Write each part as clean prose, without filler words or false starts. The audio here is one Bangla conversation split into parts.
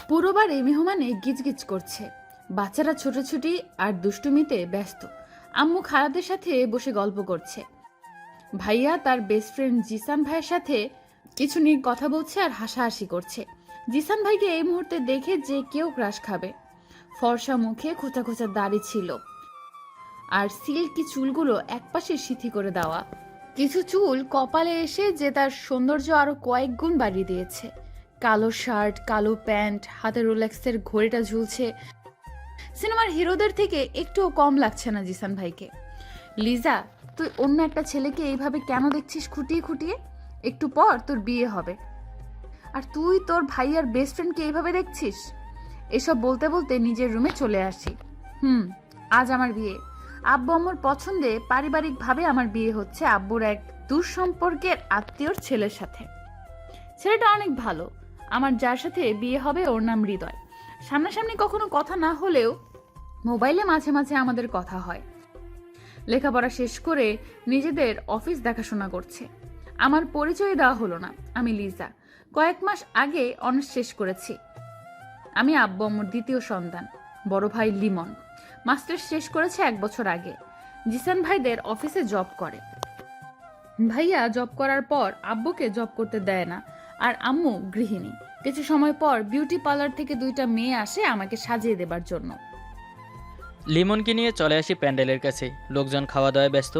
পুরো বাড়ি মেহমানে গিজগিজ করছে। বাচ্চারা ছোটাছুটি আর দুষ্টুমিতে ব্যস্ত। আম্মু খালাদের সাথে বসে গল্প করছে। ভাইয়া তার বেস্ট ফ্রেন্ড জিসান ভাইয়ের সাথে কিছু নিয়ে কথা বলছে আর হাসাহাসি করছে। জিসান ভাইকে এই মুহূর্তে দেখে যে কেউ ক্রাশ খাবে। ফর্সা মুখে খোঁচা খোঁচা দাড়ি ছিল আর সিল্কি চুলগুলো একপাশে সিথি করে দেওয়া। কিছু চুল কপালে এসে যে তার সৌন্দর্য আরো কয়েক গুণ বাড়িয়ে দিয়েছে। কালো শার্ট, কালো প্যান্ট, হাতে রোলেক্সের ঘড়িটা ঝুলছে। সিনেমার হিরোদের থেকে একটুও কম লাগছে না জিসান ভাইকে। লিজা, তুই অন্য একটা ছেলেকে এইভাবে কেন দেখছিস খুঁটিয়ে খুঁটিয়ে? একটু পর তোর বিয়ে হবে, আর তুই তোর ভাইয়ার বেস্ট ফ্রেন্ডকে এইভাবে দেখছিস? এসব বলতে বলতে নিজের রুমে চলে আসি। আজ আমার বিয়ে। আব্বু আম্মুর পছন্দে পারিবারিকভাবে আমার বিয়ে হচ্ছে আব্বুর এক দূর সম্পর্কের আত্মীয়র ছেলের সাথে। ছেলেটা অনেক ভালো। আমার যার সাথে বিয়ে হবে ওর নাম হৃদয়। সামনাসামনি কখনো কথা না হলেও মোবাইলে মাঝে মাঝে আমাদের কথা হয়। লেখাপড়া শেষ করে নিজেদের অফিস দেখাশোনা করছে। আমার পরিচয় দেওয়া হলো না। আমি লিজা, কয়েক মাস আগে অনার্স শেষ করেছি। আমি আব্বু আম্মুর দ্বিতীয় সন্তান। বড় ভাই লিমন মাস্টার্স শেষ করেছে 1 বছর আগে। জিসান ভাইদের অফিসে জব করে। ভাইয়া জব করার পর আব্বুকে জব করতে দেয় না, আর আম্মু গৃহিণী। কিছু সময় পর বিউটি পার্লার থেকে 2টা মেয়ে আসে আমাকে সাজিয়ে দেবার জন্য। লিমনকে নিয়ে চলে আসি প্যান্ডেলের কাছে। লোকজন খাওয়া দাওয়ায় ব্যস্ত,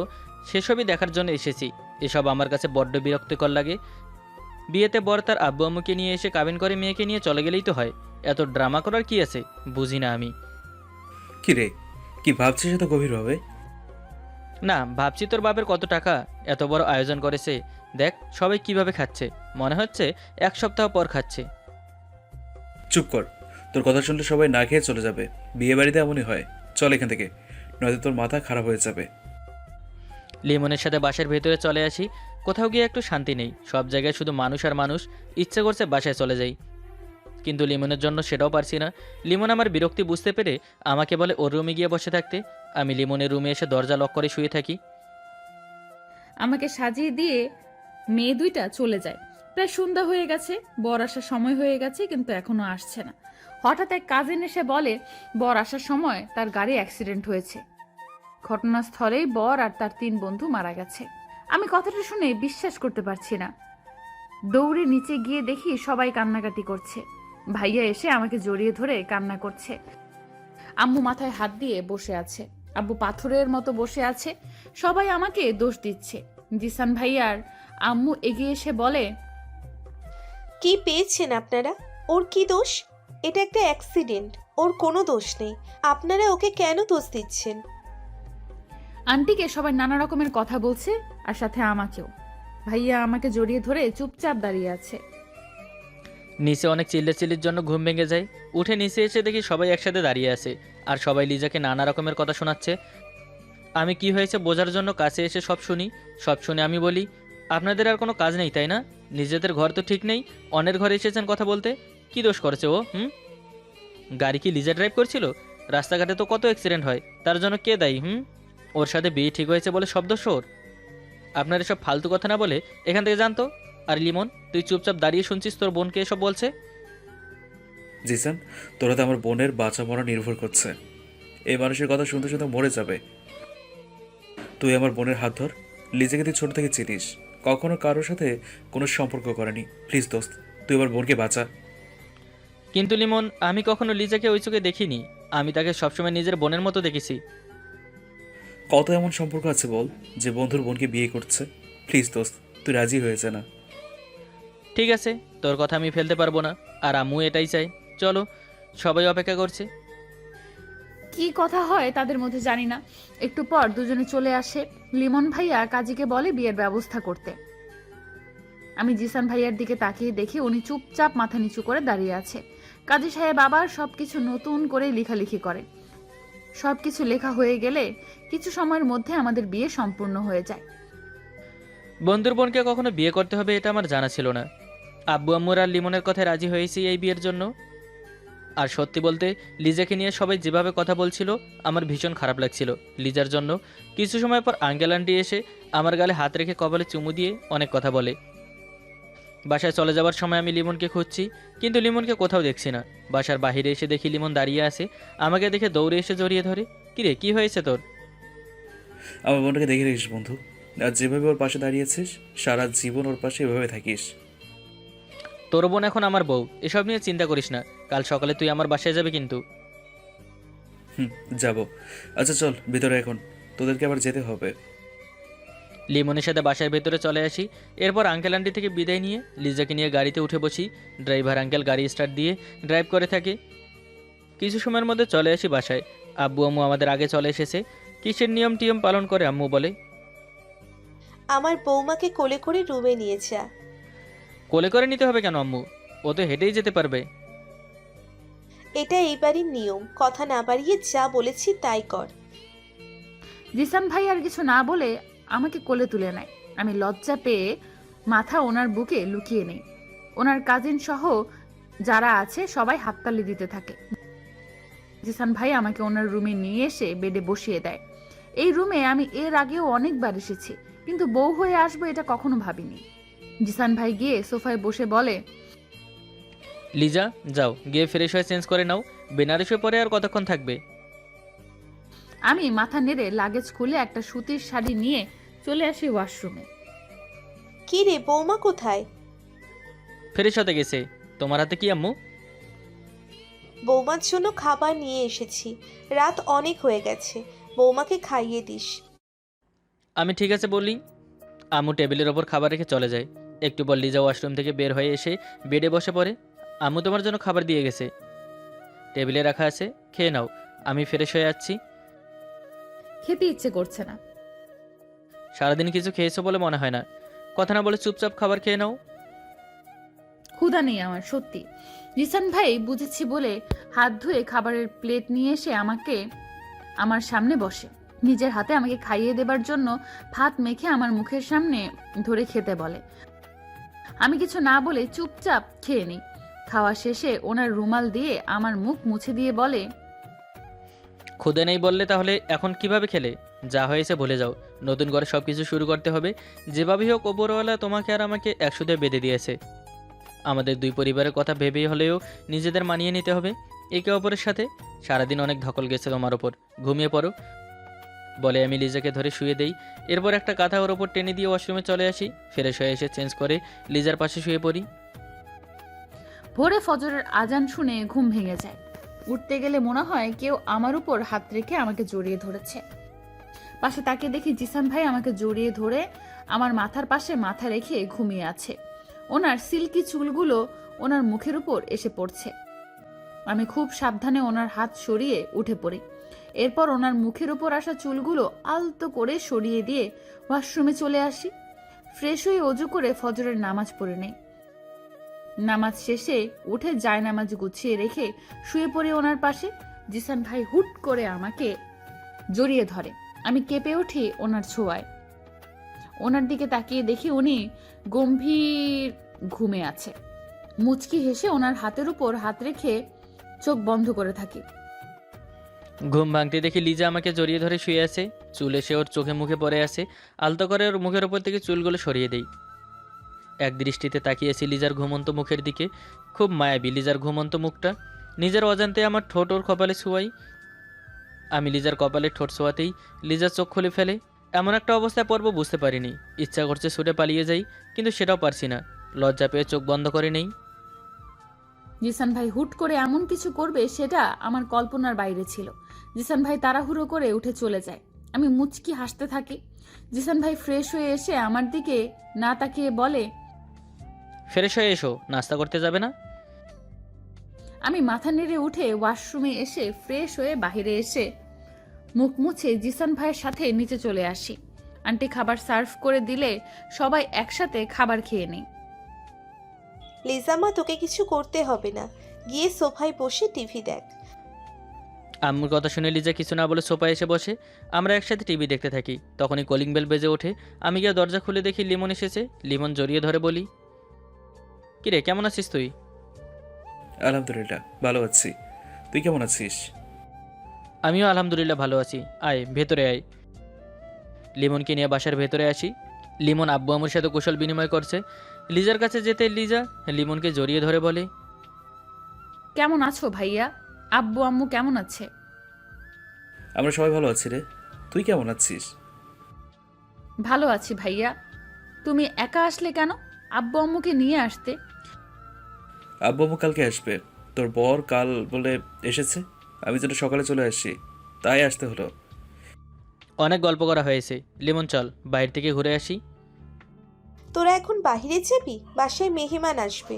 সেসবই দেখার জন্য এসেছি। এসব আমার কাছে বড্ড বিরক্তিকর লাগে। বিয়েতে বর তার আব্বু আম্মুকে নিয়ে এসে কাবিন করে মেয়েকে নিয়ে চলে গেলেই তো হয়। এত ড্রামা করার কি আছে, বুঝি না আমি। কি রে, কি ভাবছিস এত গভীরভাবে? না, ভাবছি তোর বাপের কত টাকা, এত বড় আয়োজন করেছে। দেখ সবাই কিভাবে খাচ্ছে, মনে হচ্ছে 1 সপ্তাহ পর খাচ্ছে। চুপ কর, তোর কথা শুনলে সবাই না খেয়ে চলে যাবে। বিয়ে বাড়িতে এমনই হয়। চল এখান থেকে, নয়তো তোর মাথা খারাপ হয়ে যাবে। লিমনের সাথে বাসার ভেতরে চলে আসি। কোথাও গিয়ে একটু শান্তি নেই, সব জায়গায় শুধু মানুষ আর মানুষ। ইচ্ছে করছে বাসায় চলে যাই, কিন্তু লিমনের জন্য সেটাও পারছি না। লিমন আমার বিরক্তি বুঝতে পেরে আমাকে বলে ওর রুমে গিয়ে বসে থাকতে। আমি লিমনের রুমে এসে দরজা লক করে শুয়ে থাকি। আমাকে সাজিয়ে দিয়ে মেয়ে 2টা চলে যায়। প্রায় সন্ধ্যা হয়ে গেছে, বর আসার সময় হয়ে গেছে, কিন্তু এখনো আসছে না। হঠাৎ এক কাজিন এসে বলে বর আসার সময় তার গাড়ি অ্যাক্সিডেন্ট হয়েছে। ঘটনাস্থলেই বর আর তার 3 বন্ধু মারা গেছে। আমি কথাটা শুনে বিশ্বাস করতে পারছি না। দৌড়ে নিচে গিয়ে দেখি সবাই কান্নাকাটি করছে। ভাইয়া এসে আমাকে জড়িয়ে ধরে কান্না করছে। আম্মু মাথায় হাত দিয়ে বসে আছে। আব্বু পাথরের মতো বসে আছে। সবাই আমাকে দোষ দিচ্ছে। জিসান ভাইয়ার আম্মু এগিয়ে এসে বলে, কি পেয়েছেন আপনারা? ওর কি দোষ? এটা একটা অ্যাক্সিডেন্ট, ওর কোনো দোষ নেই। আপনারা ওকে কেন দোষ দিচ্ছেন? আন্টিকে সবাই নানা রকমের কথা বলছে, আর সাথে আমাকেও। ভাইয়া আমাকে জড়িয়ে ধরে চুপচাপ দাঁড়িয়ে আছে। নিচে অনেক চিল্লাচিল্লির জন্য ঘুম ভেঙে যায়। উঠে নিচে এসে দেখি সবাই একসাথে দাঁড়িয়ে আছে, আর সবাই লিজাকে নানা রকমের কথা শোনাচ্ছে। আমি কি হয়েছে বোঝার জন্য কাছে এসে সব শুনি। সব শুনে আমি বলি, আপনাদের আর কোনো কাজ নেই তাই না? নিজেদের ঘর তো ঠিক নেই, অন্যের ঘরে এসেছেন কথা বলতে। কি দোষ করেছে ও? গাড়ি কি লিজা ড্রাইভ করছিল? রাস্তাঘাটে তো কত অ্যাক্সিডেন্ট হয়, তার জন্য কে দায়ী? ওর সাথে বিয়ে ঠিক হয়েছে বলে শব্দ শোর। আপনার এসব ফালতু কথা না বলে এখান থেকে জানতো। আর লিমন, তুই চুপচাপ দাঁড়িয়ে শুনছিস তোর বোনকে এসব বলছে? জিসান, তোরা তো আমার বোনের বাঁচা মরা নির্ভর করছে। এই মানুষের কথা শুনতে শুনতে মরে যাবে। তুই আমার বোনের হাত ধর। লিজাকে তুই ছোট থেকে চিনিস, কখনো কারোর সাথে কোনো সম্পর্ক করেনি। প্লিজ দোস্ত, তুই আমার বোনকে বাঁচা। কিন্তু লিমন, আমি কখনো লিজাকে ওই চোখে দেখিনি। আমি তাকে সবসময় নিজের বোনের মতো দেখেছি। কত এমন সম্পর্ক আছে বল, যে বন্ধুর বোনকে বিয়ে করছে? প্লিজ দোস্ত, তুই রাজি হয়েছে না? ঠিক আছে, তোর কথা আমি ফেলতে পারবো না, আর আম্মু এটাই চাই। চলো, সবাই অপেক্ষা করছে। কি কথা হয় তাদের মধ্যে জানি না। একটু পর দুজনে চলে আসে। লিমন ভাইয়া কাজীকে বলে বিয়ের ব্যবস্থা করতে। আমি জিসান ভাইয়ার দিকে তাকিয়ে দেখি উনি চুপচাপ মাথা নিচু করে দাঁড়িয়ে আছে। কাজী সাহেব আবার সবকিছু নতুন করে লেখালেখি করে। সবকিছু লেখা হয়ে গেলে কিছু সময়ের মধ্যে আমাদের বিয়ে সম্পূর্ণ হয়ে যায়। বন্ধুর বোনকে কখনো বিয়ে করতে হবে এটা আমার জানা ছিল না। আব্বু আম্মুর আর লিমনের কথায় রাজি হয়েছি এই বিয়ের জন্য। আর সত্যি বলতে, লিজাকে নিয়ে সবাই যেভাবে কথা বলছিল আমার ভীষণ খারাপ লাগছিল লিজার জন্য। কিছু সময় পর আঙ্কেল আন্টি এসে আমার গালে হাত রেখে কপালে চুমু দিয়ে অনেক কথা বলে। বাসায় চলে যাওয়ার সময় আমি লিমনকে খুঁজছি, কিন্তু লিমনকে কোথাও দেখছি না। বাসার বাইরে এসে দেখি লিমন দাঁড়িয়ে আছে, আমাকে দেখে দৌড়ে এসে জড়িয়ে ধরে। কিরে, কি হয়েছে তোর? আমার বোনটাকে দেখে রাখিস বন্ধু, আর যেভাবে ওর পাশে দাঁড়িয়েছিস সারা জীবন ওর পাশে এভাবে থাকিস। তোর বোন এখন আমার বউ, এসব নিয়ে চিন্তা করিস না। কাল সকালে তুই আমার বাসায় যাবে কিন্তু। হুম, যাবো। আচ্ছা চল ভিতরে, এখন তোদেরকে আবার যেতে হবে। লিমনের সাথে বাসার ভেতরে চলে আসি। এরপর আঙ্কেল আন্টি থেকে বিদায় নিয়ে লিজাকে নিয়ে গাড়িতে উঠে বসি। ড্রাইভার আঙ্কেল গাড়ি স্টার্ট দিয়ে ড্রাইভ করে থাকে। কিছু সময়ের মধ্যে চলে আসি বাসায়। আব্বু আম্মু আমাদের আগে চলে এসেছে। কিসের নিয়ম টিয়ম পালন করে আম্মু বলে, আমার বৌমাকে কোলে করে রুমে নিয়ে যা। কোলে করে নিতে হবে কেন আম্মু? ও তো হেঁটেই যেতে পারবে। এটা এইবারই নিয়ম, কথা না বাড়িয়ে যা বলেছি তাই কর। জিসান ভাই আর কিছু না বলে আমাকে কোলে তুলে নেয়। আমি লজ্জা পেয়ে মাথা ওনার বুকে লুকিয়ে নেই। ওনার কাজিন সহ যারা আছে সবাই হাততালি দিতে থাকে। জিসান ভাই আমাকে ওনার রুমে নিয়ে এসে বেডে বসিয়ে দেয়। এই রুমে আমি এর আগেও অনেকবার এসেছি, কিন্তু বউ হয়ে আসবো এটা কখনো ভাবিনি। জিসান ভাই গিয়ে সোফায় বসে বলে, লিজা যাও, গিয়ে ফ্রেশ হয়ে চেঞ্জ করে নাও। বেনারসে পরে আর কতক্ষণ থাকবে? আমি মাথা নেড়ে লাগেজ খুলে একটা সুতির শাড়ি নিয়ে চলে আসি ওয়াশরুমে। কি রে, বৌমা কোথায়? ফ্রেশ হতে গেছে। তোমার হাতে কি আম্মু? বৌমার জন্য খাবার নিয়ে এসেছি, রাত অনেক হয়ে গেছে, বৌমাকে খাইয়ে দিস। আমি ঠিক আছে বলি। আম্মু টেবিলের ওপর খাবার রেখে চলে যায়। একটু পর লিজা ওয়াশরুম থেকে বের হয়ে এসে বেডে বসে পড়ে। আম্মু তোমার জন্য খাবার দিয়ে গেছে, টেবিলে রাখা আছে, খেয়ে নাও। আমি ফ্রেশ হয়ে যাচ্ছি। খেতে ইচ্ছে করছে না। সারাদিন কিছু খেয়েছো বলে মনে হয় না। কথা না বলে চুপচাপ খাবার খেয়ে নাও। ক্ষুধা নেই আমার, সত্যি। জিসান ভাই বুঝেছি বলে হাত ধুয়ে খাবারের প্লেট নিয়ে এসে আমাকে আমার সামনে বসে। নিজের হাতে আমাকে খাইয়ে দেবার জন্য ভাত মেখে আমার মুখের সামনে ধরে খেতে বলে। আমি কিছু না বলে চুপচাপ খেয়ে নিই। খাওয়া শেষে ওনার রুমাল দিয়ে আমার মুখ মুছে দিয়ে বলে, ক্ষুদে নেই বললে তাহলে এখন কিভাবে খেলে? যা হয়েছে ভুলে যাও, নতুন করে সব কিছু শুরু করতে হবে। যেভাবেই হোক ওপরওয়ালা তোমাকে আর আমাকে একসাথে বেঁধে দিয়েছে। আমাদের দুই পরিবারের কথা ভেবেই হলেও নিজেদের মানিয়ে নিতে হবে একে অপরের সাথে। সারাদিন অনেক ধকল গেছে তোমার ওপর, ঘুমিয়ে পড়ো বলে আমি লিজাকে ধরে শুয়ে দেই। এরপর একটা কাঁথা ওর ওপর টেনে দিয়ে ওয়াশরুমে চলে আসি। ফ্রেশ হয়ে এসে চেঞ্জ করে লিজার পাশে শুয়ে পড়ি। ভোরে ফজরের আজান শুনে ঘুম ভেঙে যায়। উঠতে গেলে মনে হয় কেউ আমার উপর হাত রেখে আমাকে জড়িয়ে ধরেছে। পাশে তাকে দেখি জিসান ভাই আমাকে জড়িয়ে ধরে আমার মাথার পাশে মাথা রেখে ঘুমিয়ে আছে। ওনার সিল্কি চুলগুলো ওনার মুখের উপর এসে পড়ছে। আমি খুব সাবধানে ওনার হাত সরিয়ে উঠে পড়ি। এরপর ওনার মুখের উপর আসা চুলগুলো আলতো করে সরিয়ে দিয়ে ওয়াশরুমে চলে আসি। ফ্রেশ হয়ে অজু করে ফজরের নামাজ পড়ে নেই। নামাজ শেষে উঠে জায়নামাজ গুছিয়ে রেখে শুয়ে পড়ে ওনার পাশে। জিসান ভাই হুট করে আমাকে জড়িয়ে ধরে। আমি কেঁপে উঠি ওনার ছোঁয়ায়। ওনার দিকে তাকিয়ে দেখি উনি গম্ভীর ঘুমে আছে। মুচকি হেসে ওনার হাতের উপর হাত রেখে চোখ বন্ধ করে থাকি। ঘুম ভাঙতে দেখি লিজা আমাকে জড়িয়ে ধরে শুয়ে আছে। চুল এসে ওর চোখে মুখে পড়ে আছে। আলতো করে ওর মুখের ওপর থেকে চুলগুলো সরিয়ে দেই। এক দৃষ্টিতে তাকিয়েছি লিজার ঘুমন্ত মুখের দিকে। খুব মায়াবী লিজার ঘুমন্ত মুখটা। নিজের অজান্তে আমার ঠোঁট ওর কপালে ছোঁয়াই। আমি লিজার কপালে ঠোঁট ছোঁয়াতেই লিজার চোখ খুলে ফেলে। এমন একটা অবস্থায় পড়বো বুঝতে পারিনি। ইচ্ছা করছে ছুটে পালিয়ে যাই, কিন্তু সেটাও পারছি না। লজ্জা পেয়ে চোখ বন্ধ করে নেই। জিসান ভাই হুট করে এমন কিছু করবে সেটা আমার কল্পনার বাইরে ছিল। জিসান ভাই তাড়াহুড়ো করে উঠে চলে যায়। আমি মুচকি হাসতে থাকি। জিসান ভাই ফ্রেশ হয়ে এসে আমার দিকে না তাকিয়ে বলে, ফ্রেশ হয়ে এসো, নাস্তা করতে যাবে না? আমি মাথা নেড়ে উঠে ওয়াশরুমে এসে ফ্রেশ হয়ে বাইরে এসে মুখ মুছে জিসান ভাইয়ের সাথে নিচে চলে আসি। আন্টি খাবার সার্ভ করে দিলে সবাই একসাথে খাবার খেয়ে নেই। লিজামা, তোকে কিছু করতে হবে না, গিয়ে সোফায় বসে টিভি দেখ। আম্মুর কথা শুনে লিজা কিছু না বলে সোফায় এসে বসে। আমরা একসাথে টিভি দেখতে থাকি। তখনই কলিং বেল বেজে ওঠে। আমি গিয়ে দরজা খুলে দেখি লিমন এসেছে। লিমন জড়িয়ে ধরে বলি, কিরে কেমন আছিস তুই? আলহামদুলিল্লাহ ভালো আছি, তুই কেমন আছিস? আমিও আলহামদুলিল্লাহ ভালো আছি। আয় ভেতরে আয়। লিমনকে নিয়ে বাসার ভেতরে আসি। লিমন আব্বু আম্মুর সাথে কুশল বিনিময় করছে। লিজার কাছে যেতে লিজা লিমনকে জড়িয়ে ধরে বলে, কেমন আছো ভাইয়া? আব্বু আম্মু কেমন আছে? আমরা সবাই ভালো আছি রে। তুই কেমন আছিস? ভালো আছি ভাইয়া। তুমি একা আসলে কেন? আব্বু আম্মুকে নিয়ে আসতে। আব্বু আম্মু কালকে আসবে। তোর বর কাল বলে এসেছে, আমি যেন সকালে চলে আসি, তাই আসতে হলো। অনেক গল্প করা হয়েছে, লিমন চল বাইরে থেকে ঘুরে আসি। তোরা এখন বাইরে যাবি? বাসায় মেহমান আসবে।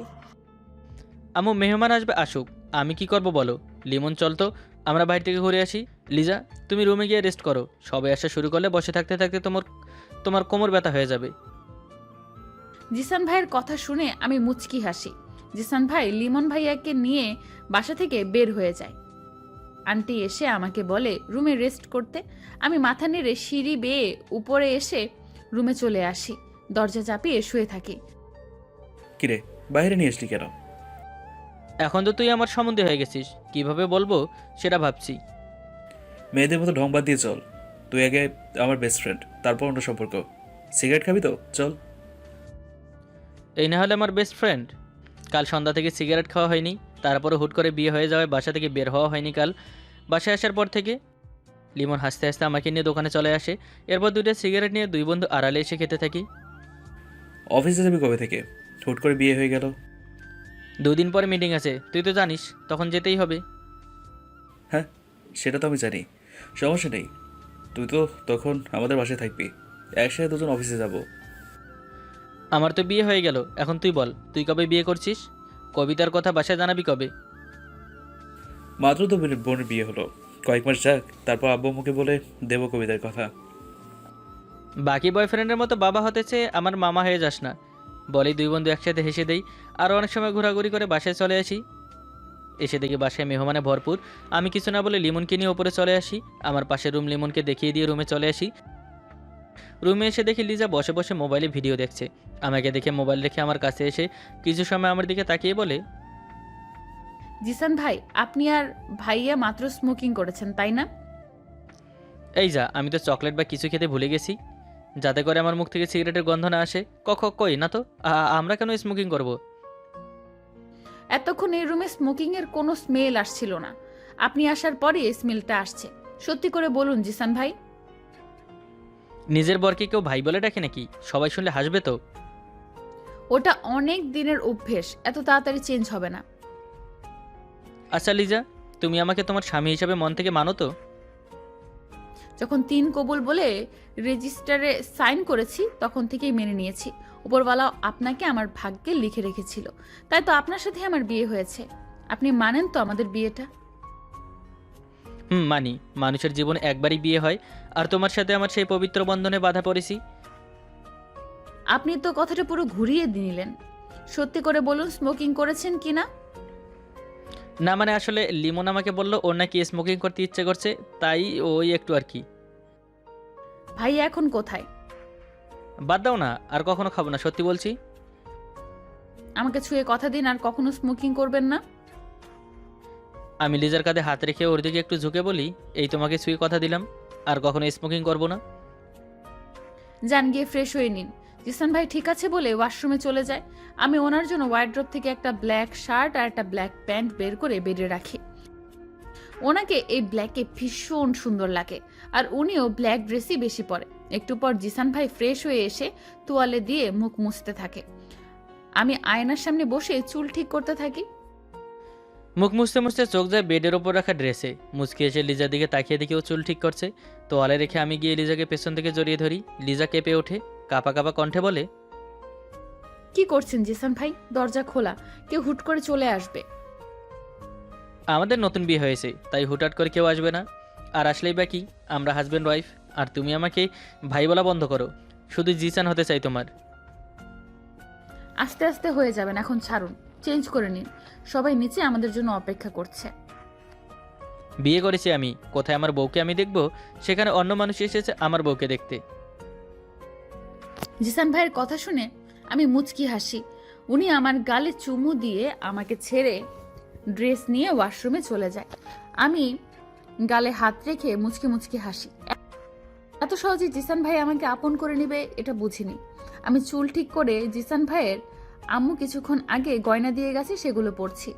আম্মু মেহমান আসবে আসুক, আমি কি করব বলো। লিমন চল তো আমরা বাইরে থেকে ঘুরে আসি। লিজা তুমি রুমে গিয়ে রেস্ট করো, সবাই আসা শুরু করলে বসে থাকতে থাকতে তোমার তোমার কোমর ব্যথা হয়ে যাবে। জিসান ভাইয়ের কথা শুনে আমি মুচকি হাসি। জিসান ভাই লিমন ভাইয়াকে নিয়ে বাসা থেকে বের হয়ে যায়। আন্টি এসে আমাকে বলে রুমে রেস্ট করতে। আমি মাথা নেড়ে সিঁড়ি বেয়ে উপরে এসে রুমে চলে আসি। দরজা চাপিয়ে শুয়ে থাকি। কিরে, বাইরে নিয়ে আসলি কেন? এখন তো তুই আমার সম্বন্ধে হয়ে গেছিস, কিভাবে বলবো সেটা ভাবছি। মেয়েদের মতো ঢং বাদ দিয়ে চল। তুই আগে আমার বেস্ট ফ্রেন্ড, তারপর অন্য সম্পর্ক। সিগারেট খাবি তো? চল। এই না হলে আমার বেস্ট ফ্রেন্ড। কাল সন্ধ্যা থেকে সিগারেট খাওয়া হয়নি, তারপরে হুট করে বিয়ে হয়ে যাওয়ায় বাসা থেকে বের হওয়া হয়নি কাল। বাসায় আসার পর থেকে লিমন হাসতে হাসতে আমাকে নিয়ে দোকানে চলে আসে। এরপর দুইটা সিগারেট নিয়ে দুই বন্ধু আড়ালে এসে খেতে থাকি। অফিসে যাবি কবে থেকে? হুট করে বিয়ে হয়ে গেল। 2 দিন পরে মিটিং আছে, তুই তো জানিস, তখন যেতেই হবে। হ্যাঁ, সেটা তো আমি জানি, সমস্যা নেই। তুই তো তখন আমাদের বাসায় থাকবি, একসাথে দুজন অফিসে যাব। আমার তো বিয়ে হয়ে গেল, এখন তুই বল তুই কবে বিয়ে করছিস? কবিতার কথা বাসায় জানাবি কবে? মাত্র তো বোনের বিয়ে হলো, কয়েক মাস যাক, তারপর আব্বু আম্মুকে বলে দেব কবিতার কথা। বাকি বয়ফ্রেন্ডের মতো বাবা হতেছে, আমার মামা হয়ে যাস না। বলেই দুই বন্ধু একসাথে হেসে দেই। আর অনেক সময় ঘোরাঘুরি করে বাসায় চলে আসি। এসে দেখি বাসায় মেহমানে ভরপুর। আমি কিছু না বলে লিমনকে নিয়ে ওপরে চলে আসি। আমার পাশের রুম, লিমনকে দেখিয়ে দিয়ে রুমে চলে আসি। রুমে এসে দেখি লিজা বসে বসে মোবাইলে ভিডিও দেখছে। আমাকে দেখে মোবাইল রেখে আমার কাছে এসে কিছু সময় আমার দিকে তাকিয়ে বলে, জিসান ভাই, আপনি আর ভাইয়া মাত্র স্মোকিং করেছেন তাই না? এই যা, আমি তো চকলেট বা কিছু খেতে ভুলে গেছি, যাতে করে আমার মুখ থেকে সিগারেটের গন্ধ না আসে। কই না তো, আমরা কেন স্মোকিং করব? এতক্ষণ এই রুমে স্মোকিং এর কোনো স্মেল আসছিল না। আপনি আসার পরে এই স্মেলটা আসছে। সত্যি করে বলুন জিসান ভাই। নিজের বরকে কেউ ভাই বলে ডাকে নাকি? সবাই শুনলে হাসবে তো। ওটা অনেক দিনের অভ্যেস, এত তাড়াতাড়ি চেঞ্জ হবে না। আচ্ছা লিজা, তুমি আমাকে তোমার স্বামী হিসাবে মন থেকে মানো তো? যখন 3 কবুল বলে রেজিস্টারে সাইন করেছি তখন থেকেই মেনে নিয়েছি। উপরওয়ালা আপনাকে আমার ভাগ্যে লিখে রেখেছিল, তাই তো আপনার সাথে আমার বিয়ে হয়েছে। আপনি মানেন তো আমাদের বিয়েটা? মানি। মানুষের জীবনে একবারই বিয়ে হয়, আর তোমার সাথে আমার সেই পবিত্র বন্ধনে বাধা পড়েছি। আপনি তো কথাটা পুরো ঘুরিয়ে নিলেন। সত্যি করে বলুন স্মোকিং করেছেন কিনা? না মানে আসলে লিমন আমাকে বললো ওর নাকি স্মোকিং করতে ইচ্ছে করছে, তাই ওই একটু আর কি। ভাই এখন কোথায়? বাদ দাও না, আর কখনো খাবো না, সত্যি বলছি। আমাকে ছুঁয়ে কথা দিন আর কখনো স্মোকিং করবেন না। আমি লিজার কাঁধে হাত রেখে ওর দিকে একটু ঝুঁকে বলি, এই তোমাকে ছুঁয়ে কথা দিলাম, আর কখনো স্মোকিং করবো না। যান গিয়ে ফ্রেশ হয়ে নিন। জিসান ভাই ঠিক আছে বলে ওয়াশরুমে চলে যায়। আমি ওনার জন্য ওয়ার্ড্রপ থেকে একটা ব্ল্যাক শার্ট আর একটা ব্ল্যাক প্যান্ট বের করে বেডে রাখি। ওনাকে এই ব্ল্যাকে ভীষণ সুন্দর লাগে, আর উনিও ব্ল্যাক ড্রেসই বেশি পরে। একটু পর জিসান ভাই ফ্রেশ হয়ে এসে তোয়ালে দিয়ে মুখ মুছতে থাকে। আমি আয়নার সামনে বসে চুল ঠিক করতে থাকি। মুখ মুছতে মুছতে চোখ যায় বেডের ওপর রাখা ড্রেসে। মুচকি এসে লিজার দিকে তাকিয়ে দেখি ও চুল ঠিক করছে। তোয়ালে রেখে আমি গিয়ে লিজাকে পেছন থেকে জড়িয়ে ধরি। লিজা কেঁপে ওঠে, কাঁপা কাঁপা কণ্ঠে বলে, কি করছেন জিসান ভাই? দরজা খোলা, কেউ হুট করে চলে আসবে। আমাদের নতুন বিয়ে হয়েছে, তাই হুটহাট করে কেউ আসবে না। আর আসলেই বা কি, আমরা হাজব্যান্ড ওয়াইফ। আর তুমি আমাকে ভাই বলা বন্ধ করো, শুধু জিসান হতে চাই তোমার। আস্তে আস্তে হয়ে যাবেন, এখন ছাড়ুন, চেঞ্জ করে নিন। সবাই নিচে আমাদের জন্য অপেক্ষা করছে। বিয়ে করেছি আমি, কোথায় আমার বউকে আমি দেখব? সেখানে অন্য মানুষ এসেছে আমার বউকে দেখতে। জিসান ভাইয়ের কথা শুনে আমি মুচকি হাসি। উনি আমার গালে চুমু দিয়ে আমাকে ছেড়ে ড্রেস নিয়ে ওয়াশরুমে চলে যায়। আমি গালে হাত রেখে মুচকি মুচকি হাসি। এত সহজে জিসান ভাই আমাকে আপন করে নেবে এটা বুঝিনি। আমি চুল ঠিক করে জিসান ভাইয়ের আম্মু কিছুক্ষণ আগে গয়না দিয়ে গেছে, সেগুলো পরছি।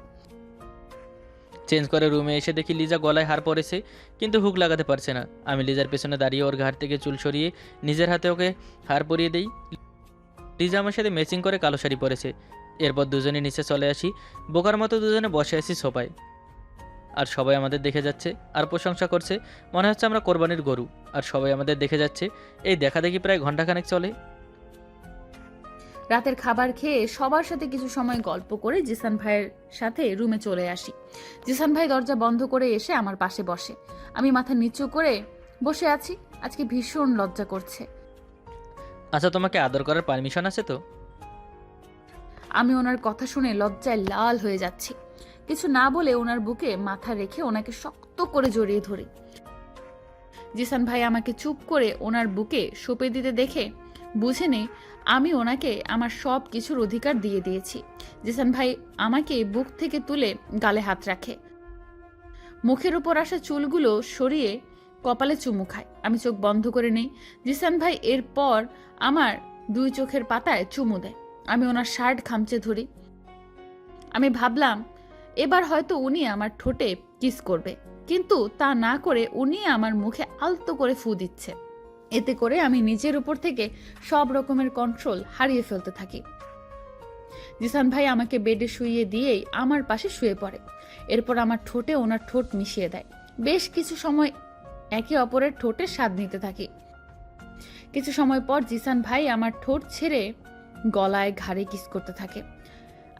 চেঞ্জ করে রুমে এসে দেখি লিজা গলায় হার পরেছে, কিন্তু হুক লাগাতে পারছে না। আমি লিজার পেছনে দাঁড়িয়ে ওর ঘাট থেকে চুল সরিয়ে নিজের হাতে ওকে হার পরিয়ে দিই। লিজা আমার সাথে ম্যাচিং করে কালো শাড়ি পরেছে। এরপর দুজনে নিচে চলে আসি। বোকার মতো দুজনে বসে আছি সোফায়, আর সবাই আমাদের দেখে যাচ্ছে আর প্রশংসা করছে। মনে হচ্ছে আমরা কোরবানির গরু, আর সবাই আমাদের দেখে যাচ্ছে। এই দেখা দেখি প্রায় ঘন্টাখানেক চলে। রাতের খাবার খেয়ে সবার সাথে কিছু সময় গল্প করে জিসান ভাইয়ের সাথে রুমে চলে আসি। জিসান ভাই দরজা বন্ধ করে এসে আমার পাশে বসে। আমি মাথা নিচু করে বসে আছি। আজকে ভীষণ লজ্জা করছে। আচ্ছা, তোমাকে আদর করার পারমিশন আছে তো? আমি ওনার কথা শুনে লজ্জায় লাল হয়ে যাচ্ছি। কিছু না বলে ওনার বুকে মাথা রেখে ওনাকে শক্ত করে জড়িয়ে ধরি। জিসান ভাই আমাকে চুপ করে ওনার বুকে সঁপে দিতে দেখে বুঝে নেই আমি ওনাকে আমার সব কিছুর অধিকার দিয়ে দিয়েছি। জিসান ভাই আমাকে বুক থেকে তুলে গালে হাত রাখে, মুখের উপর আসা চুলগুলো সরিয়ে কপালে চুমু খায়। আমি চোখ বন্ধ করে নেই। জিসান ভাই এরপর আমার দুই চোখের পাতায় চুমু দেয়। আমি ওনার শার্ট খামচে ধরি। আমি ভাবলাম এবার হয়তো উনি আমার ঠোঁটে কিস করবে, কিন্তু তা না করে উনি আমার মুখে আলতো করে ফু দিচ্ছে। এতে করে আমি নিজের উপর থেকে সব রকমের কন্ট্রোল হারিয়ে ফেলতে থাকি। জিসান ভাই আমাকে বেডে শুইয়ে দিয়েই আমার পাশে শুয়ে পড়ে। এরপর আমার ঠোঁটে ওনার ঠোঁট মিশিয়ে দেয়। বেশ কিছু সময় একে অপরের ঠোঁটে স্বাদ নিতে থাকি। কিছু সময় পর জিসান ভাই আমার ঠোঁট ছেড়ে গলায় ঘাড়ে কিস করতে থাকে।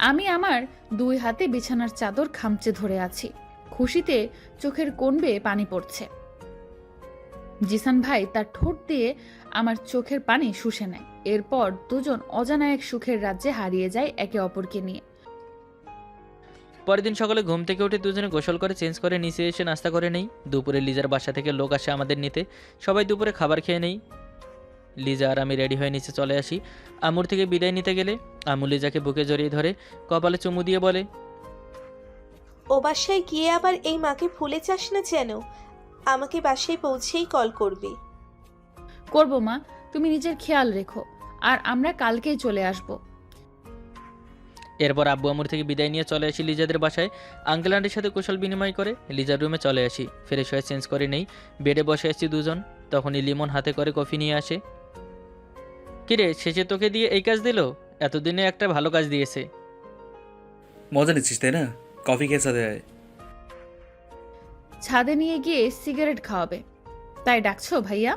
আমি আমার দুই হাতে বিছানার চাদর খামচে ধরে আছি। খুশিতে চোখের কোণ বেয়ে পানি পড়ছে। জিসান ভাই তার ঠোঁট দিয়ে আমার চোখের পানি শুষে নেয়। এরপর দুজন অজানা এক সুখের রাজ্যে হারিয়ে যায় একে অপরকে নিয়ে। পরের দিন সকালে ঘুম থেকে উঠে দুজনে গোসল করে চেঞ্জ করে নিচে এসে নাস্তা করে নেই। দুপুরে লিজার বাসা থেকে লোক আসে আমাদের নিতে। সবাই দুপুরে খাবার খেয়ে নেই। লিজা আর আমি রেডি হয়ে নিচে চলে আসি। আমুর থেকে বিদায় নিতে গেলে আমু লিজাকে বুকে জড়িয়ে ধরে কপালে চুমু দিয়ে বলে, ও বাসায় গিয়ে আবার এই মাকে ভুলে যাস না যেন। আমাকে বাসায় পৌঁছেই কল করবি। করব মা, তুমি নিজের খেয়াল রেখো, আর আমরা কালকেই চলে আসব। এরপর আব্বু আমুর থেকে বিদায় নিয়ে চলে আসি লিজাদের বাসায়। আঙ্কেল আন্টির সাথে কুশল বিনিময় করে লিজার রুমে চলে আসি। ফ্রেশ হয়ে চেঞ্জ করে নেই, বেডে বসে আসছি দুজন। তখনই লিমন হাতে করে কফি নিয়ে আসে। কিরে, শেষে তোকে দিয়ে এই কাজ দিল? এতদিনে একটা ভালো কাজ দিয়েছে। মজা নিচ্ছিস তাই না? কফি খেয়ে সাথে আয়। ছাদে নিয়ে গিয়ে সিগারেট খাওয়াবে, তাই ডাকছো ভাইয়া?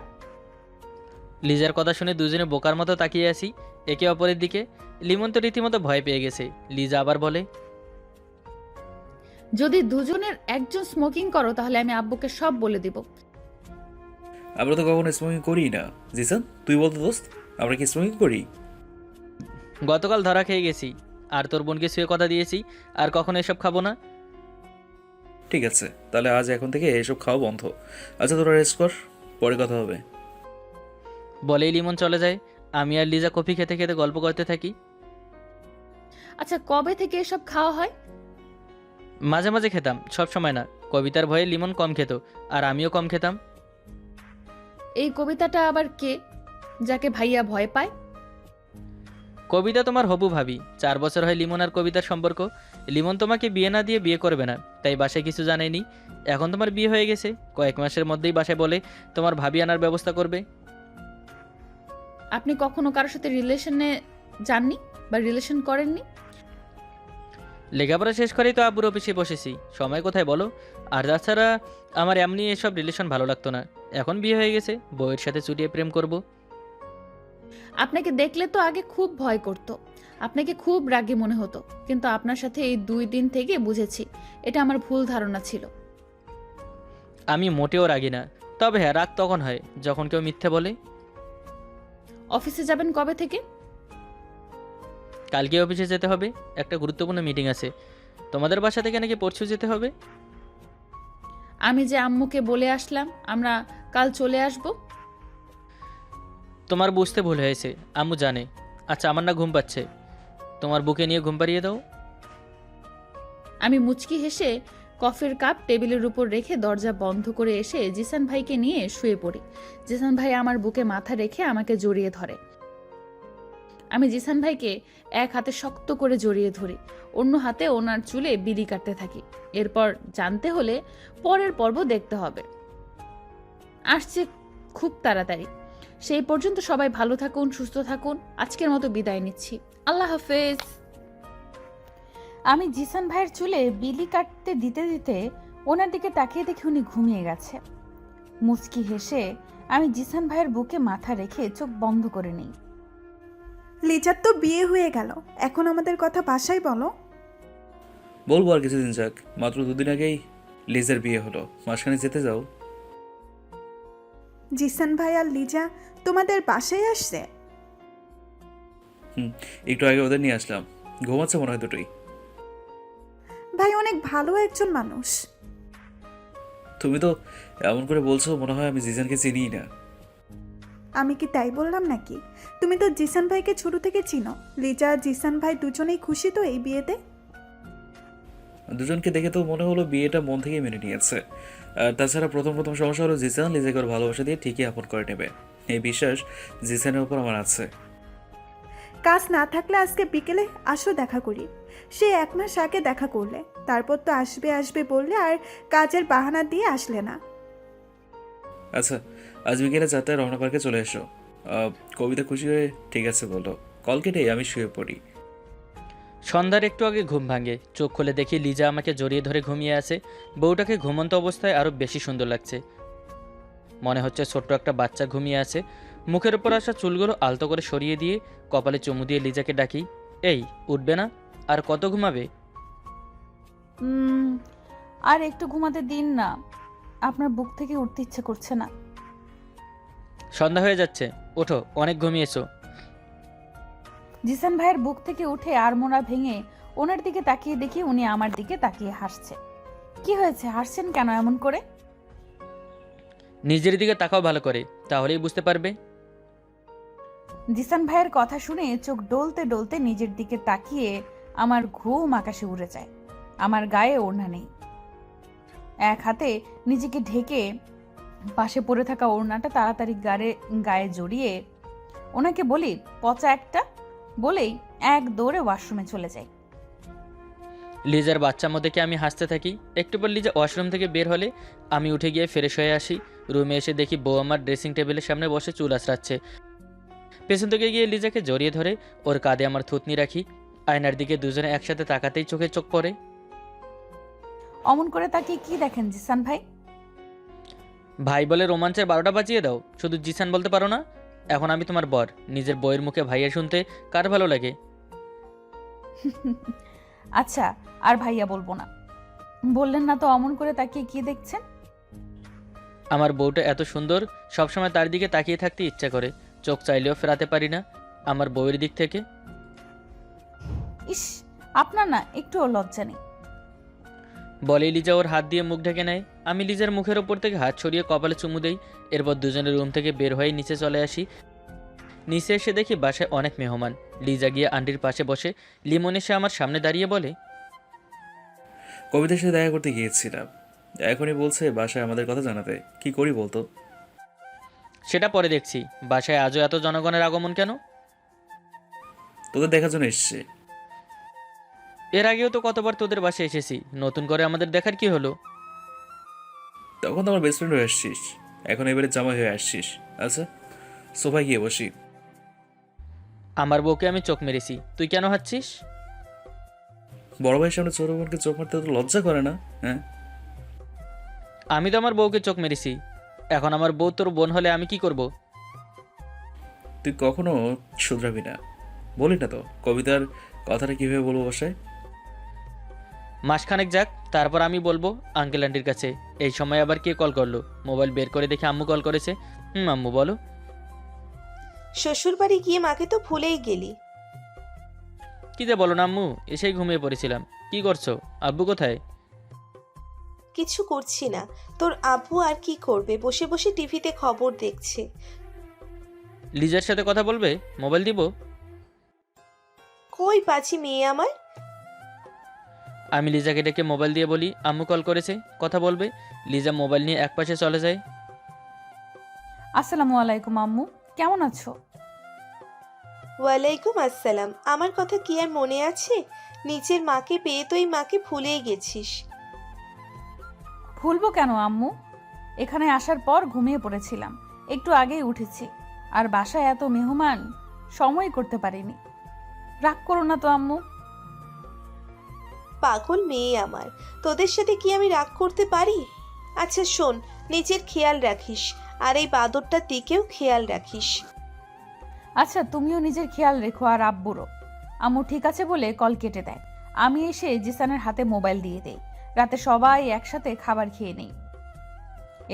লিজার কথা শুনে দুজনে বোকার মতো তাকিয়ে আসি একে অপরের দিকে। লিমন তো রীতিমতো ভয় পেয়ে গেছে। লিজা আবার বলে, যদি দুজনের একজন স্মোকিং করো তাহলে আমি আব্বুকে সব বলে দিব। আমরা তো কখনো স্মোকিং করি না। জিসান, তুই বলতো দোস্ত, আমরা কি স্মোকিং করি? গতকাল ধরা খেয়ে গেছি, আর তোর বোনকে শুয়ে কথা দিয়েছি আর কখনো এসব খাবো না। ঠিক আছে, তাহলে আজ এখন থেকে এসব খাওয়া বন্ধ। আচ্ছা, তোরা রেস্ট কর, পরে কথা হবে। বলেই লিমন চলে যায়। আমি আর লিজা কফি খেতে খেতে গল্প করতে থাকি। আচ্ছা, কবে থেকে এসব খাওয়া হয়? মাঝে মাঝে খেতাম, সব সময় না। কবিতার ভয়ে লিমন কম খেত, আর আমিও কম খেতাম। এই কবিতাটা আবার কে, যাকে ভাইয়া ভয় পায়? কবিতা তোমার হবু ভাবি। 4 বছর হয় লিমন আর কবিতার সম্পর্ক। লিমন তোমাকে বিয়ে না দিয়ে বিয়ে করবে না, তাই বাসায় কিছু জানায়নি। এখন তোমার বিয়ে হয়ে গেছে, কয়েক মাসের মধ্যেই বাসায় বলে তোমার ভাবি আনার ব্যবস্থা করবে। আপনি কখনো কারোর সাথে রিলেশনে যাননি বা রিলেশন করেননি? লেখাপড়া শেষ করেই তো আব্বুর অফিসে বসেছি, সময় কোথায় বলো? আর তাছাড়া আমার এমনি এসব রিলেশন ভালো লাগতো না। এখন বিয়ে হয়ে গেছে, বউয়ের সাথে চুটিয়ে প্রেম করব। আপনাকে দেখলে তো আগে খুব ভয় করতো, আপনাকে খুব রাগী মনে হতো, কিন্তু আপনার সাথে এই 2 দিন থেকে বুঝেছি এটা আমার ভুল ধারণা ছিল। আমি মোটেও রাগি না, তবে হ্যাঁ, রাগ তখন হয় যখন কেউ মিথ্যে বলে। অফিসে যাবেন কবে থেকে? কালকে অফিসে যেতে হবে, একটা গুরুত্বপূর্ণ মিটিং আছে। তোমাদের বাসা থেকে নাকি পরশু যেতে হবে। আমি যে আম্মুকে বলে আসলাম আমরা কাল চলে আসব। তোমার বুঝতে ভুল হয়েছে, আম্মু জানে। আচ্ছা, আমার না ঘুম পাচ্ছে, তোমার বুকে নিয়ে ঘুম পাড়িয়ে দাও। আমি মুচকি হেসে কফির কাপ টেবিলের উপর রেখে দরজা বন্ধ করে এসে জিসান ভাইকে নিয়ে শুয়ে পড়ি। জিসান ভাই আমার বুকে মাথা রেখে আমাকে জড়িয়ে ধরে। আমি জিসান ভাইকে এক হাতে শক্ত করে জড়িয়ে ধরি, অন্য হাতে ওনার চুলে বিড়ি কাটতে থাকি। এরপর জানতে হলে পরের পর্ব দেখতে হবে। আসছে খুব তাড়াতাড়ি। সেই পর্যন্ত সবাই ভালো থাকুন, সুস্থ থাকুন। আজকের মতো বিদায় নিচ্ছি। আল্লাহ হাফেজ। আমি জিসান ভাইয়ের চুলে বিলি কাটতে দিতে দিতে ওনার দিকে তাকিয়ে দেখে উনি ঘুমিয়ে গেছে। মুচকি হেসে আমি জিসান ভাইয়ের বুকে মাথা রেখে চোখ বন্ধ করে নিই। লিজার তো বিয়ে হয়ে গেল, এখন আমাদের কথা বাসায় বলো। বলবো আর কিছুদিন যাক, মাত্র 2 দিন আগেই লিজার বিয়ে হলো, মাসখানে যেতে যাও। জিসান ভাই আর লিজা তোমাদের বাসায় আসছে? একটু আগে ওদের নিয়ে আসলাম, ঘুমাচ্ছে মনে হয় দুটোই। ভাই অনেক ভালো একজন মানুষ। তুমি তো এমন করে বলছো মনে হয় আমি জিজানকে চিনিই না। আমি কি তাই বললাম নাকি? তুমি তো জিসান ভাইকে ছোট থেকে চিনো। লিজা আর জিসান ভাই দুজনেই খুশি তো এই বিয়েতে? দুজনকে দেখে তো মনে হলো বিয়েটা মন থেকে মেনে নিয়েছে। আর তাছাড়া প্রথম প্রথম সমস্যা হলো জিসান লিজাকে ওর ভালোবাসা দিয়ে ঠিকই আপন করে নেবে, এই বিশ্বাস জিসানের উপর আমার আছে। কাজ না থাকলে আজকে বিকেলে আসো, দেখা করি। সে 1 মাস আগে দেখা করলে, তারপর তো আসবে আসবে বললে আর কাজের বাহানা দিয়ে আসলে না। আচ্ছা, আজ বিকেলে 4টায় রমনা পার্কে চলে এসো। কবিতা খুশি হয়ে ঠিক আছে বলো, কল কেটে আমি শুয়ে পড়ি। সন্ধ্যার একটু আগে ঘুম ভাঙে, চোখ খুলে দেখি লিজা আমাকে জড়িয়ে ধরে ঘুমিয়ে আছে। বউটাকে ঘুমন্ত অবস্থায় আরও বেশি সুন্দর লাগছে, মনে হচ্ছে ছোট্ট একটা বাচ্চা ঘুমিয়ে আছে। মুখের উপর আসা চুলগুলো আলতো করে সরিয়ে দিয়ে কপালে চুমু দিয়ে লিজাকে ডাকি, এই উঠবে না? আর কত ঘুমাবে? আর একটু ঘুমাতে দিন না, আপনার বুক থেকে উঠতে ইচ্ছে করছে না। সন্ধ্যা হয়ে যাচ্ছে, ওঠো, অনেক ঘুমিয়েছো। জিসান ভাইয়ের বুক থেকে উঠে আড়মোড়া ভেঙে ওনার দিকে তাকিয়ে দেখি উনি আমার দিকে তাকিয়ে হাসছে। কি হয়েছে, হাসছেন কেন এমন করে? নিজের দিকে তাকাও ভালো করে, তাহলেই বুঝতে পারবে। জিসান ভাইয়ের কথা শুনে চোখ ডলতে ডলতে নিজের দিকে তাকিয়ে আমার ঘুম আকাশে উড়ে যায়। আমার গায়ে ওড়না নেই, এক হাতে নিজেকে ঢেকে পাশে পড়ে থাকা ওড়নাটা তাড়াতাড়ি গায়ে জড়িয়ে ওনাকে বলি, পচা একটা, বলেই এক দৌড়ে ওয়াশরুমে চলে যাই। লিজার বাচ্চা মধ্যে আমি হাসতে থাকি। একটু পর লিজা ওয়াশরুম থেকে বের হলে আমি উঠে গিয়ে ফ্রেশ হয়ে আসি। রুমে এসে দেখি বউ আমার ড্রেসিং টেবিলের সামনে বসে চুল আঁচড়াচ্ছে। পেছন থেকে গিয়ে লিজাকে জড়িয়ে ধরে ওর কাঁধে আমার থুতনি রাখি। আয়নার দিকে দুজনে একসাথে তাকাতেই চোখে চোখ পড়ে। অমন করে তাকিয়ে কি দেখেন জিসান ভাই? ভাই বলে রোমাঞ্চের 12টা বাজিয়ে দাও, শুধু জিসান বলতে পারো না? এখন আমি তোমার বর, নিজের বইয়ের মুখে ভাইয়া শুনতে কার ভালো লাগে? আচ্ছা, আর ভাইয়া বলবো না। বললেন না তো অমন করে তাকিয়ে কি দেখছেন? আমার বউটা এত সুন্দর, সবসময় তার দিকে তাকিয়ে থাকতে ইচ্ছা করে, চোখ চাইলেও ফেরাতে পারি না আমার বউয়ের দিক থেকে। ইস, আপনার না একটুও লজ্জা নেই। বলেই লিজা ওর হাত দিয়ে মুখ ঢেকে নেয়। আমি লিজার মুখের ওপর থেকে হাত ছড়িয়ে কপালে চুমু দেই। এরপর দুজনের রুম থেকে বের হয়ে নিচে চলে আসি। নিচে এসে দেখি বাসায় অনেক মেহমান। লিজা গিয়ে আন্টির পাশে বসে, লিমন এসে আমার সামনে দাঁড়িয়ে বলে, কবিতার সাথে দেখা করতে গিয়েছিলাম, এখনই বলছে বাসায় আমাদের কথা জানাতে, কি করি বলতো? সেটা পরে দেখছি। বাসায় আজও এত জনগণের আগমন কেন? তোদের দেখার জন্য এসছে। এর আগেও তো কতবার তোদের বাসায় এসেছি, নতুন করে আমাদের দেখার কি হলো? তখন তো আমার বেস্ট ফ্রেন্ড হয়ে আসছিস, এখন এবারে জামাই হয়ে আসছিস। আচ্ছা, সোফায় গিয়ে বসি। আমার বউকে আমি চোখ মেরেছি, তুই কেন হাঁটছিস? বড় ভাইয়ের সামনে ছোট বোনকে চোখ মারতে তো লজ্জা করে না? হ্যাঁ, আমি তো আমার বউকে চোখ মেরেছি, এখন আমার বউ তোর বোন হলে আমি কি করব? তুই কখনো শুধরাবি না। বলি না তো কবিতার কথাটা কিভাবে বলবো বাসায়? মাসখানেক যাক, তারপর আমি বলবো আঙ্কেল আন্টির কাছে। এই সময় আবার কে কল করলো? মোবাইল বের করে দেখে আম্মু কল করেছে। আম্মু বলো। শ্বশুর বাড়ি গিয়ে মাকে তো ভুলেই গেলি। কি যে বলো না আম্মু, এসেই ঘুমিয়ে পড়েছিলাম। কি করছো? আব্বু কোথায়? কিছু করছি না, তোর আব্বু আর কি করবে, বসে বসে টিভিতে খবর দেখছে। লিজার সাথে কথা বলবে? মোবাইল দিব? কই পাচ্ছি মেয়ে আমার। আমি লিজাকে ডেকে মোবাইল দিয়ে বলি আম্মু কল করেছে, কথা বলবে। লিজা মোবাইল নিয়ে একপাশে চলে যায়। আসসালামু আলাইকুম আম্মু, কেমন আছো? ওয়ালাইকুম আসসালাম। আমার কথা কি আর মনে আছে? নিজের মাকে পেয়ে তো এই মাকে ভুলেই গেছিস। ভুলবো কেন আম্মু? এখানে আসার পর ঘুমিয়ে পড়েছিলাম, একটু আগেই উঠেছি। আর বাসায় এত মেহমান, সময় করতে পারিনি। রাগ করো না তো আম্মু। পাগল মেয়ে আমার, তোদের সাথে কি আমি রাগ করতে পারি? আচ্ছা শোন, নিজের খেয়াল রাখিস, আর এই বাদরটার দিকেও খেয়াল রাখিস। আচ্ছা, তুমিও নিজের খেয়াল রেখো আর আব্বুরও। আম্মু ঠিক আছে বলে কল কেটে দেয়। আমি এসে জিসানের হাতে মোবাইল দিয়ে দেই। রাতে সবাই একসাথে খাবার খেয়ে নেই।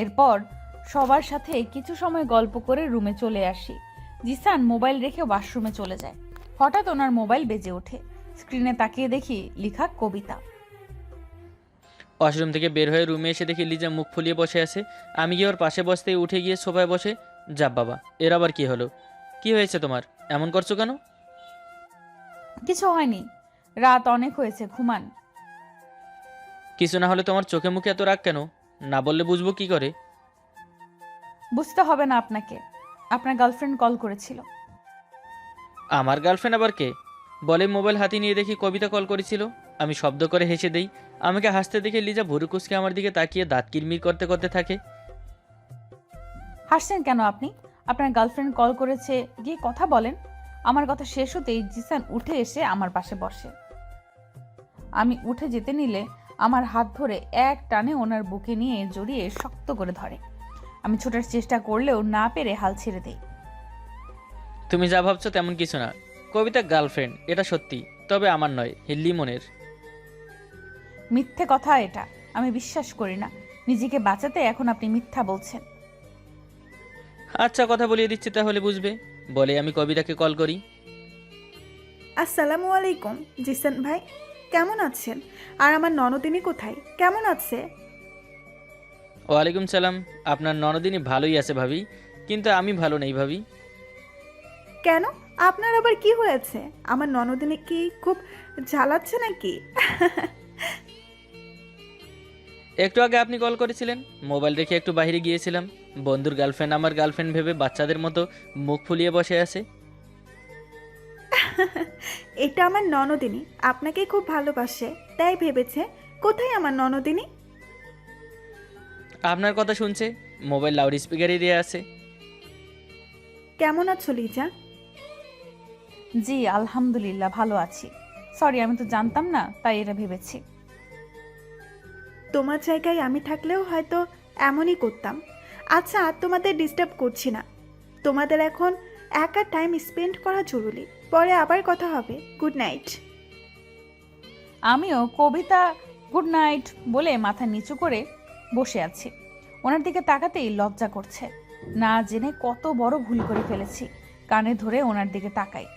এরপর সবার সাথে কিছু সময় গল্প করে রুমে চলে আসি। জিসান মোবাইল রেখে ওয়াশরুমে চলে যায়। হঠাৎ ওনার মোবাইল বেজে ওঠে। স্ক্রিনে তাকিয়ে দেখি লেখা কবিতা। ওয়াশরুম থেকে বের হয়ে রুমে এসে দেখি লিজা মুখ ফুলিয়ে বসে আছে। আমি গিয়ে ওর পাশে বসতেই উঠে গিয়ে সোফায় বসে, যা বাবা, এর আবার কি হলো? কি হয়েছে তোমার? এমন করছো কেন? কিছু হয়নি, রাত অনেক হয়েছে, ঘুমান। কিছু না হলে তোমার চোখে মুখে এত রাগ কেন? না বললে বুঝবো কি করে? বুঝতে হবে না আপনাকে। আপনার গার্লফ্রেন্ড কল করেছিল। আমার গার্লফ্রেন্ড আবার কে? বলে মোবাইল হাতে নিয়ে দেখি কবিতা কল করেছিল। আমি শব্দ করে হেসে দেই। আমাকে হাসতে দেখে লিজা ভুরু কুচকে আমার দিকে তাকিয়ে দাঁত কিরমির করতে করতে থাকে। হাসছেন কেন আপনি? আপনার গার্লফ্রেন্ড কল করেছে, গিয়ে কথা বলেন। আমার কথা শেষ হতেই জিসান উঠে এসে আমার পাশে বসে। আমি উঠে যেতে নিলে আমার হাত ধরে এক টানে ওনার বুকে নিয়ে জড়িয়ে শক্ত করে ধরে। আমি ছোটার চেষ্টা করলেও না পেরে হাল ছেড়ে দেই। তুমি যা ভাবছো তেমন কিছু না। কবিতা গার্লফ্রেন্ড, এটা সত্যি, তবে আমার নয়, লিমনের। মিথ্যে কথা এটা, আমি বিশ্বাস করি না। নিজেকে বাঁচাতে এখন আপনি মিথ্যা বলছেন। আচ্ছা, কথা বলিয়ে দিচ্ছি তাহলে বুঝবে। বলে আমি কবিতাকে কল করি। আসসালামু আলাইকুম জিসান ভাই, কেমন আছেন? আর আমার ননদিনী কোথায়, কেমন আছে? ওয়ালাইকুম সালাম। আপনার ননদিনী ভালোই আছে ভাবি, কিন্তু আমি ভালো নেই ভাবি। কেন, আপনার আবার কি হয়েছে? আমার ননদিনী কি খুব জ্বালাচ্ছে নাকি? একটু আগে আপনি কল করেছিলেন, মোবাইল রেখে একটু বাইরে গিয়েছিলাম। বন্ধুর গার্লফ্রেন্ড আমার গার্লফ্রেন্ড ভেবে বাচ্চাদের মতো মুখ ফুলিয়ে বসে আছে। এটা আমার ননদিনী, আপনাকে খুব ভালোবাসে, তাই ভেবেছে। কোথায় আমার ননদিনী? আপনার কথা শুনছে, মোবাইল লাউড স্পিকারে দিয়ে আছে। কেমন আছো লিজা? জি আলহামদুলিল্লাহ, ভালো আছি। সরি, আমি তো জানতাম না, তাই এটা ভেবেছি। তোমার জায়গায় আমি থাকলেও হয়তো এমনই করতাম। আচ্ছা, আর তোমাদের ডিস্টার্ব করছি না। তোমাদের এখন একা টাইম স্পেন্ড করা জরুরি, পরে আবার কথা হবে। Good night. আমিও কবিতা গুড নাইট বলে মাথা নিচু করে বসে আছি। ওনার দিকে তাকাতেই লজ্জা করছে। না জেনে কত বড় ভুল করে ফেলেছি। কানে ধরে ওনার দিকে তাকাই।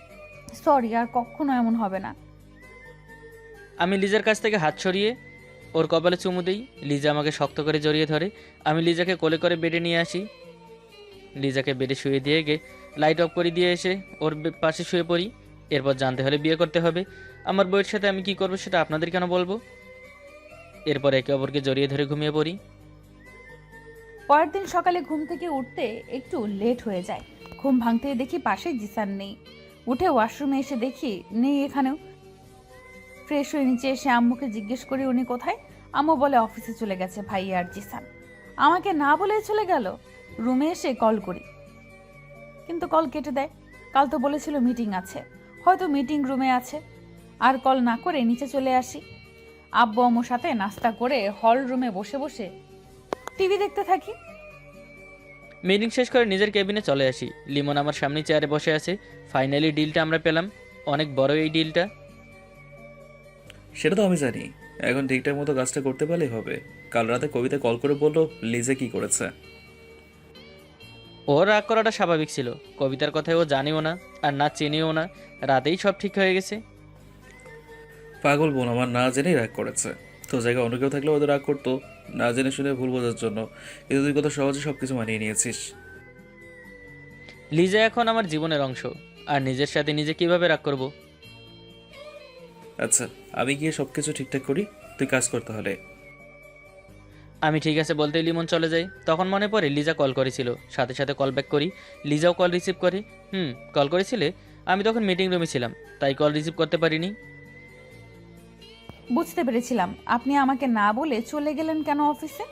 সরি, আর কখনো এমন হবে না। আমি লিজার কাছ থেকে হাত সরিয়ে ওর কপালে চুমু দিই। লিজা আমাকে শক্ত করে জড়িয়ে ধরে। আমি লিজাকে কোলে করে বেডে নিয়ে আসি। লিজাকে বেডে শুয়ে দিয়ে গে লাইট অফ করে দিয়ে এসে ওর পাশে শুয়ে পড়ি। এরপর জানতে হলে বিয়ে করতে হবে। আমার বউয়ের সাথে আমি কি করবো সেটা আপনাদের কেন বলবো? এরপর একে অপরকে জড়িয়ে ধরে ঘুমিয়ে পড়ি। পরের দিন সকালে ঘুম থেকে উঠতে একটু লেট হয়ে যায়। ঘুম ভাঙতে দেখি পাশে জিসান নেই। উঠে ওয়াশরুমে এসে দেখি নেই এখানেও। ফ্রেশ হয়ে নিচে এসে আম্মুকে জিজ্ঞেস করি উনি কোথায়। আম্মু বলে অফিসে চলে গেছে ভাই আর জিসান। আমাকে না বলে চলে গেল। রুমে এসে কল করি, কিন্তু কল কেটে দেয়। কাল তো বলেছিল মিটিং আছে, হয়তো মিটিং রুমে আছে। আর কল না করে নিচে চলে আসি। আব্বু আম্মুর সাথে নাস্তা করে হল রুমে বসে বসে টিভি দেখতে থাকি। মিটিং শেষ করে নিজের কেবিনে চলে আসি। লিমন আমার সামনে চেয়ারে বসে আছে। ফাইনালি ডিলটা আমরা পেলাম। অনেক বড় এই ডিলটা। সেটা তো আমি জানি, এখন ঠিকঠাক মতো কাজটা করতে পারলেই হবে। কাল রাতে কবিতা কল করে বললো লিজা কি করেছে। ওর রাগ করাটা স্বাভাবিক ছিল। কবিতার কথায় ও জানেও না আর না চেনেও না। রাতেই সব ঠিক হয়ে গেছে। পাগল বোন আমার না জেনেই রাগ করেছে। তো জায়গায় অন্য কেউ থাকলে ওদের রাগ করতো, না জেনে শুনে ভুল বোঝার জন্য। কিন্তু তুই কত সহজে সবকিছু মানিয়ে নিয়েছিস। লিজা এখন আমার জীবনের অংশ, আর নিজের সাথে নিজে কিভাবে রাগ করব? আচ্ছা, আমি গিয়ে সবকিছু ঠিকঠাক করি, তুই কাজ কর তাহলে। আমি ঠিক আছে বলতেই লিমন চলে যায়। তখন মনে পড়ে লিজা কল করেছিল। সাথে সাথে কল ব্যাক করি। লিজাও কল রিসিভ করে। কল করেছিলে? আমি তখন মিটিং রুমে ছিলাম, তাই কল রিসিভ করতে পারিনি। বুঝতে পেরেছিলাম আপনি আমাকে না বলে চলে গেলেন কেন অফিসে।